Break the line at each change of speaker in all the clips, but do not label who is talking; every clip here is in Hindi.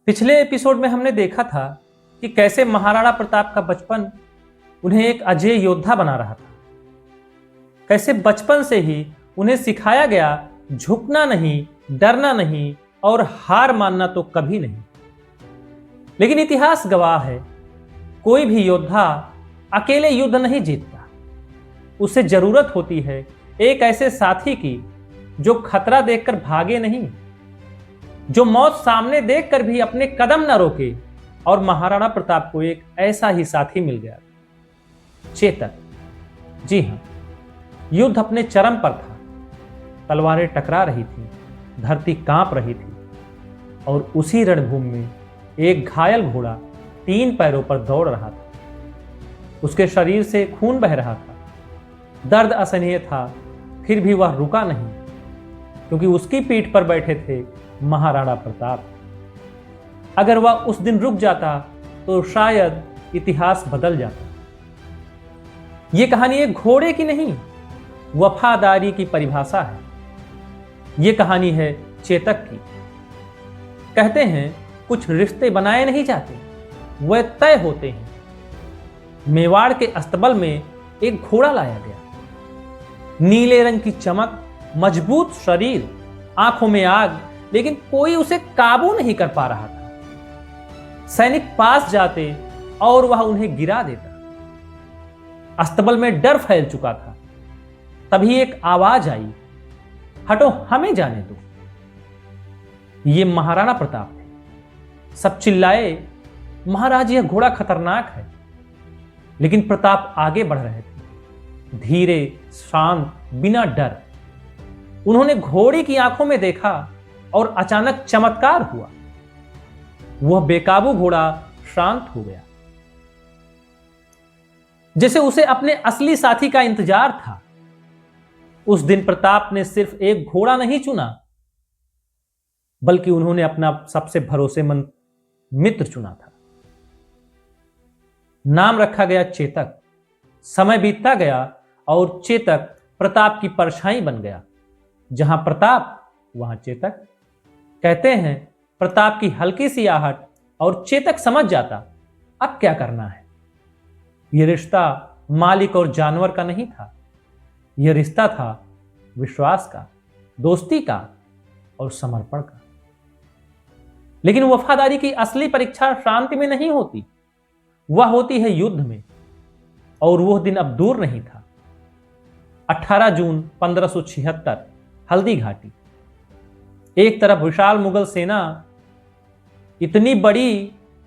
पिछले एपिसोड में हमने देखा था कि कैसे महाराणा प्रताप का बचपन उन्हें एक अजेय योद्धा बना रहा था। कैसे बचपन से ही उन्हें सिखाया गया झुकना नहीं, डरना नहीं और हार मानना तो कभी नहीं। लेकिन इतिहास गवाह है, कोई भी योद्धा अकेले युद्ध नहीं जीतता। उसे जरूरत होती है एक ऐसे साथी की जो खतरा देखकर भागे नहीं, जो मौत सामने देखकर भी अपने कदम न रोके। और महाराणा प्रताप को एक ऐसा ही साथी मिल गया, चेतक। जी हां, युद्ध अपने चरम पर था। तलवारें टकरा रही थी, धरती कांप रही थी और उसी रणभूमि में एक घायल घोड़ा 3 पैरों पर दौड़ रहा था। उसके शरीर से खून बह रहा था, दर्द असहनीय था, फिर भी वह रुका नहीं, क्योंकि उसकी पीठ पर बैठे थे महाराणा प्रताप। अगर वह उस दिन रुक जाता तो शायद इतिहास बदल जाता। यह कहानी एक घोड़े की नहीं, वफादारी की परिभाषा है। यह कहानी है चेतक की। कहते हैं कुछ रिश्ते बनाए नहीं जाते, वह तय होते हैं। मेवाड़ के अस्तबल में एक घोड़ा लाया गया, नीले रंग की चमक, मजबूत शरीर, आंखों में आग, लेकिन कोई उसे काबू नहीं कर पा रहा था। सैनिक पास जाते और वह उन्हें गिरा देता। अस्तबल में डर फैल चुका था। तभी एक आवाज आई, हटो, हमें जाने दो। ये महाराणा प्रताप थे। सब चिल्लाए, महाराज यह घोड़ा खतरनाक है। लेकिन प्रताप आगे बढ़ रहे थे, धीरे, शांत, बिना डर। उन्होंने घोड़े की आंखों में देखा और अचानक चमत्कार हुआ। वह बेकाबू घोड़ा शांत हो गया, जैसे उसे अपने असली साथी का इंतजार था। उस दिन प्रताप ने सिर्फ एक घोड़ा नहीं चुना, बल्कि उन्होंने अपना सबसे भरोसेमंद मित्र चुना था। नाम रखा गया चेतक। समय बीतता गया और चेतक प्रताप की परछाई बन गया। जहां प्रताप वहां चेतक। कहते हैं प्रताप की हल्की सी आहट और चेतक समझ जाता, अब क्या करना है। यह रिश्ता मालिक और जानवर का नहीं था, यह रिश्ता था विश्वास का, दोस्ती का और समर्पण का। लेकिन वफादारी की असली परीक्षा शांति में नहीं होती, वह होती है युद्ध में। और वह दिन अब दूर नहीं था। 18 जून 1576, हल्दी घाटी। एक तरफ विशाल मुगल सेना, इतनी बड़ी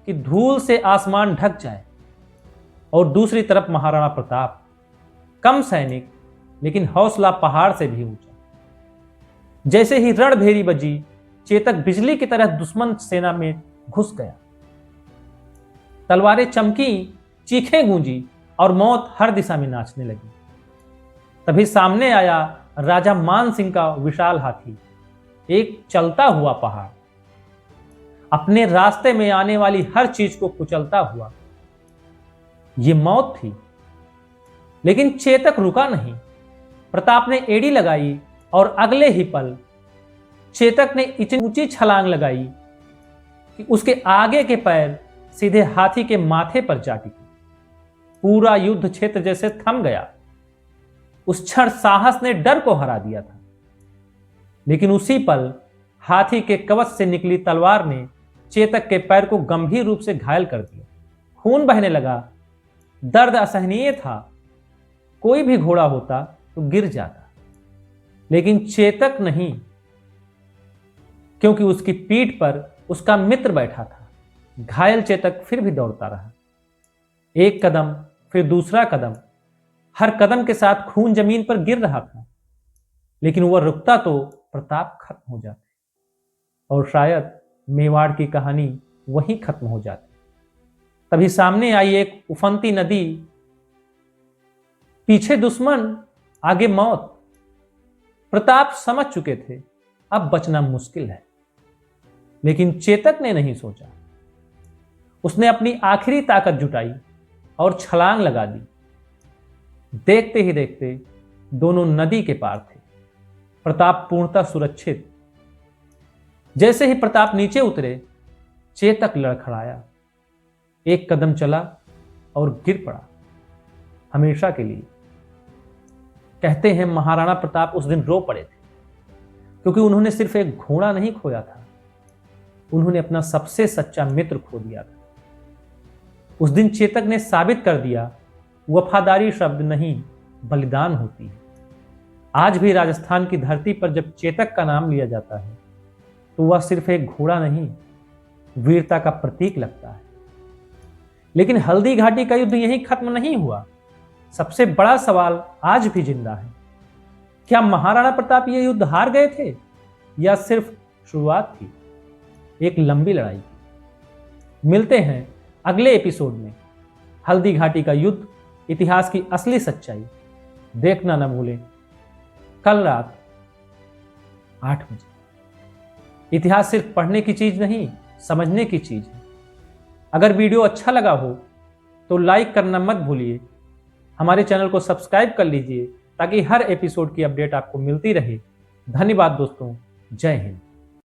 कि धूल से आसमान ढक जाए, और दूसरी तरफ महाराणा प्रताप, कम सैनिक लेकिन हौसला पहाड़ से भी ऊंचा। जैसे ही रणभेरी बजी, चेतक बिजली की तरह दुश्मन सेना में घुस गया। तलवारें चमकी, चीखें गूंजी और मौत हर दिशा में नाचने लगी। तभी सामने आया राजा मान सिंह का विशाल हाथी, एक चलता हुआ पहाड़, अपने रास्ते में आने वाली हर चीज को कुचलता हुआ। यह मौत थी। लेकिन चेतक रुका नहीं। प्रताप ने एड़ी लगाई और अगले ही पल चेतक ने इतनी ऊंची छलांग लगाई कि उसके आगे के पैर सीधे हाथी के माथे पर जा टिके। पूरा युद्ध क्षेत्र जैसे थम गया। उस क्षण साहस ने डर को हरा दिया था। लेकिन उसी पल हाथी के कवच से निकली तलवार ने चेतक के पैर को गंभीर रूप से घायल कर दिया। खून बहने लगा, दर्द असहनीय था। कोई भी घोड़ा होता तो गिर जाता, लेकिन चेतक नहीं, क्योंकि उसकी पीठ पर उसका मित्र बैठा था। घायल चेतक फिर भी दौड़ता रहा। एक कदम, फिर दूसरा कदम। हर कदम के साथ खून जमीन पर गिर रहा था। लेकिन वह रुकता तो प्रताप खत्म हो जाते, और शायद मेवाड़ की कहानी वहीं खत्म हो जाती। तभी सामने आई एक उफनती नदी, पीछे दुश्मन, आगे मौत। प्रताप समझ चुके थे अब बचना मुश्किल है। लेकिन चेतक ने नहीं सोचा। उसने अपनी आखिरी ताकत जुटाई और छलांग लगा दी। देखते ही देखते दोनों नदी के पार थे। प्रताप पूर्णतः सुरक्षित। जैसे ही प्रताप नीचे उतरे, चेतक लड़खड़ाया, एक कदम चला और गिर पड़ा हमेशा के लिए। कहते हैं महाराणा प्रताप उस दिन रो पड़े थे, क्योंकि उन्होंने सिर्फ एक घोड़ा नहीं खोया था, उन्होंने अपना सबसे सच्चा मित्र खो दिया था। उस दिन चेतक ने साबित कर दिया, वफादारी शब्द नहीं बलिदान होती है। आज भी राजस्थान की धरती पर जब चेतक का नाम लिया जाता है तो वह सिर्फ एक घोड़ा नहीं, वीरता का प्रतीक लगता है। लेकिन हल्दी घाटी का युद्ध यहीं खत्म नहीं हुआ। सबसे बड़ा सवाल आज भी जिंदा है, क्या महाराणा प्रताप ये युद्ध हार गए थे या सिर्फ शुरुआत थी एक लंबी लड़ाई की? मिलते हैं अगले एपिसोड में। हल्दी घाटी का युद्ध, इतिहास की असली सच्चाई। देखना न भूलें कल रात 8 बजे। इतिहास सिर्फ पढ़ने की चीज नहीं, समझने की चीज है। अगर वीडियो अच्छा लगा हो तो लाइक करना मत भूलिए। हमारे चैनल को सब्सक्राइब कर लीजिए ताकि हर एपिसोड की अपडेट आपको मिलती रहे। धन्यवाद दोस्तों, जय हिंद।